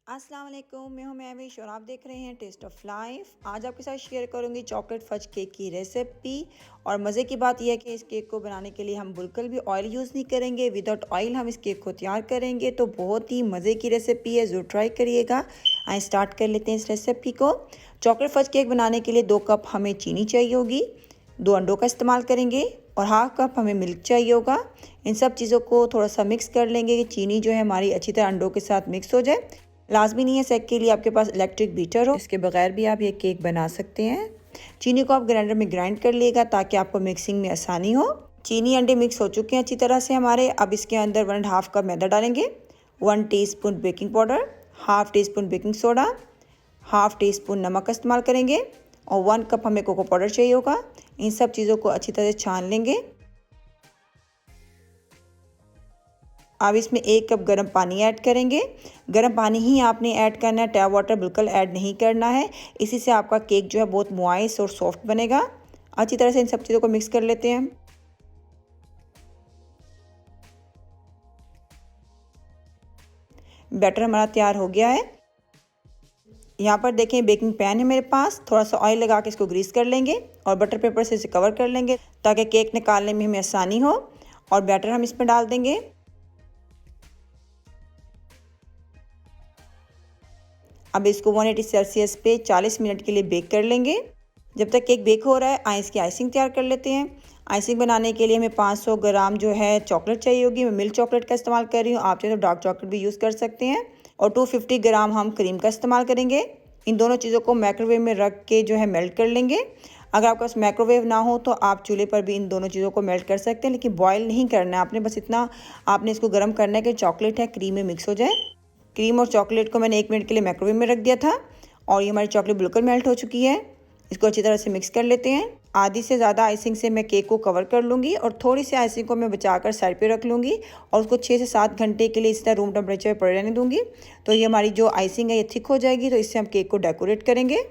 अस्सलाम वालेकुम, मैं हूं महविश और आप देख रहे हैं टेस्ट ऑफ लाइफ। आज आपके साथ शेयर करूंगी चॉकलेट फज केक की रेसिपी। और मज़े की बात यह है कि इस केक को बनाने के लिए हम बिल्कुल भी ऑयल यूज़ नहीं करेंगे। विदाउट ऑयल हम इस केक को तैयार करेंगे, तो बहुत ही मज़े की रेसिपी है, ज़रूर ट्राई करिएगा। आइए स्टार्ट कर लेते हैं इस रेसिपी को। चॉकलेट फज केक बनाने के लिए 2 कप हमें चीनी चाहिए होगी, 2 अंडों का इस्तेमाल करेंगे और हाफ कप हमें मिल्क चाहिए होगा। इन सब चीज़ों को थोड़ा सा मिक्स कर लेंगे कि चीनी जो है हमारी अच्छी तरह अंडों के साथ मिक्स हो जाए। लाजमी नहीं है सेक के लिए आपके पास इलेक्ट्रिक बीटर हो, इसके बगैर भी आप ये केक बना सकते हैं। चीनी को आप ग्राइंडर में ग्राइंड कर लिएगा ताकि आपको मिक्सिंग में आसानी हो। चीनी अंडे मिक्स हो चुके हैं अच्छी तरह से हमारे। अब इसके अंदर 1.5 कप मैदा डालेंगे, 1 teaspoon baking powder, half tea spoon baking soda, half tea spoon नमक का इस्तेमाल करेंगे और 1 कप हमें कोको पाउडर चाहिए होगा। इन सब चीज़ों को अच्छी तरह से छान लेंगे। अब इसमें 1 कप गर्म पानी ऐड करेंगे। गर्म पानी ही आपने ऐड करना है, टैप वाटर बिल्कुल ऐड नहीं करना है। इसी से आपका केक जो है बहुत मॉइस्ट और सॉफ्ट बनेगा। अच्छी तरह से इन सब चीज़ों को मिक्स कर लेते हैं। बैटर हमारा तैयार हो गया है। यहाँ पर देखें बेकिंग पैन है मेरे पास, थोड़ा सा ऑयल लगा के इसको ग्रीस कर लेंगे और बटर पेपर से इसे कवर कर लेंगे ताकि केक निकालने में हमें आसानी हो। और बैटर हम इसमें डाल देंगे। अब इसको 180 सेल्सियस पे 40 मिनट के लिए बेक कर लेंगे। जब तक केक बेक हो रहा है आइस की आइसिंग तैयार कर लेते हैं। आइसिंग बनाने के लिए हमें 500 ग्राम जो है चॉकलेट चाहिए होगी। मैं मिल्क चॉकलेट का इस्तेमाल कर रही हूँ, आप चाहे तो डार्क चॉकलेट भी यूज़ कर सकते हैं। और 250 ग्राम हम क्रीम का इस्तेमाल करेंगे। इन दोनों चीज़ों को माइक्रोवेव में रख के जो है मेल्ट कर लेंगे। अगर आपके पास माइक्रोवेव ना हो तो आप चूल्हे पर भी इन दोनों चीज़ों को मेल्ट कर सकते हैं, लेकिन बॉयल नहीं करना है आपने, बस इतना आपने इसको गर्म करना है कि चॉकलेट है क्रीम में मिक्स हो जाए। क्रीम और चॉकलेट को मैंने 1 मिनट के लिए माइक्रोवेव में रख दिया था और ये हमारी चॉकलेट बिल्कुल मेल्ट हो चुकी है। इसको अच्छी तरह से मिक्स कर लेते हैं। आधी से ज़्यादा आइसिंग से मैं केक को कवर कर लूँगी और थोड़ी सी आइसिंग को मैं बचाकर साइड पे रख लूँगी और उसको 6 से 7 घंटे के लिए इस तरह रूम टेम्परेचर पर रहने दूँगी। तो ये हमारी जो आइसिंग है ये थिक हो जाएगी, तो इससे हम केक को डेकोरेट करेंगे।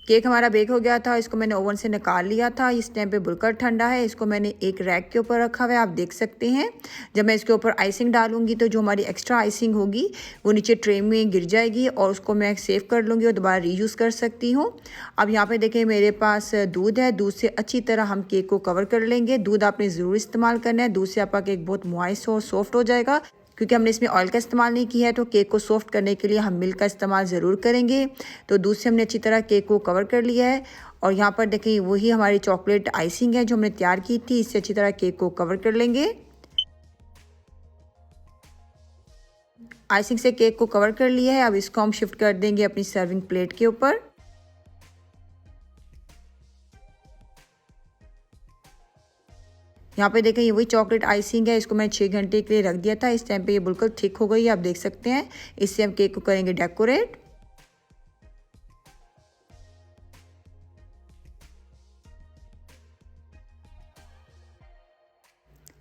केक हमारा बेक हो गया था, इसको मैंने ओवन से निकाल लिया था। इस टाइम पे बिल्कुल ठंडा है। इसको मैंने एक रैक के ऊपर रखा हुआ है, आप देख सकते हैं। जब मैं इसके ऊपर आइसिंग डालूंगी तो जो हमारी एक्स्ट्रा आइसिंग होगी वो नीचे ट्रे में गिर जाएगी और उसको मैं सेव कर लूँगी और दोबारा रीयूज़ कर सकती हूँ। अब यहाँ पे देखें मेरे पास दूध है, दूध से अच्छी तरह हम केक को कवर कर लेंगे। दूध आपने ज़रूर इस्तेमाल करना है, दूध से आपका केक बहुत मॉइस्ट और सॉफ्ट हो जाएगा। क्योंकि हमने इसमें ऑयल का इस्तेमाल नहीं किया है तो केक को सॉफ्ट करने के लिए हम मिल्क का इस्तेमाल ज़रूर करेंगे। तो दूध से हमने अच्छी तरह केक को कवर कर लिया है। और यहाँ पर देखिए वही हमारी चॉकलेट आइसिंग है जो हमने तैयार की थी, इससे अच्छी तरह केक को कवर कर लेंगे। आइसिंग से केक को कवर कर लिया है। अब इसको हम शिफ्ट कर देंगे अपनी सर्विंग प्लेट के ऊपर। यहाँ पे देखें ये वही चॉकलेट आइसिंग है, इसको मैं 6 घंटे के लिए रख दिया था। इस टाइम पे ये बिल्कुल थिक हो गई है, आप देख सकते हैं। इससे हम केक को करेंगे डेकोरेट।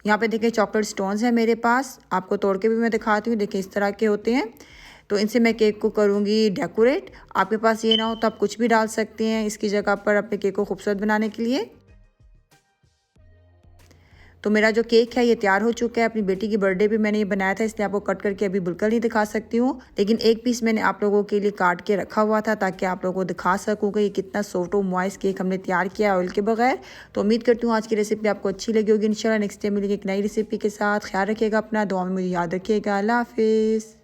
यहाँ पे देखिए चॉकलेट स्टोन्स है मेरे पास, आपको तोड़ के भी मैं दिखाती हूँ। देखिए इस तरह के होते हैं। तो इनसे मैं केक को करूँगी डेकोरेट। आपके पास ये ना हो तो आप कुछ भी डाल सकते हैं इसकी जगह पर अपने केक को खूबसूरत बनाने के लिए। तो मेरा जो केक है ये तैयार हो चुका है। अपनी बेटी की बर्थडे पे मैंने ये बनाया था, इसलिए आपको कट करके अभी बिल्कुल नहीं दिखा सकती हूँ, लेकिन एक पीस मैंने आप लोगों के लिए काट के रखा हुआ था ताकि आप लोगों को दिखा सकूँ कि ये कितना सॉफ्ट और मॉइस्ट केक हमने तैयार किया ऑयल के बगैर। तो उम्मीद करती हूँ आज की रेसिपी आपको अच्छी लगी होगी। इंशाल्लाह नेक्स्ट टाइम मिलेंगे एक नई रेसिपी के साथ। ख्याल रखिएगा अपना, दुआ में मुझे याद रखिएगा। अल्लाह हाफिज़।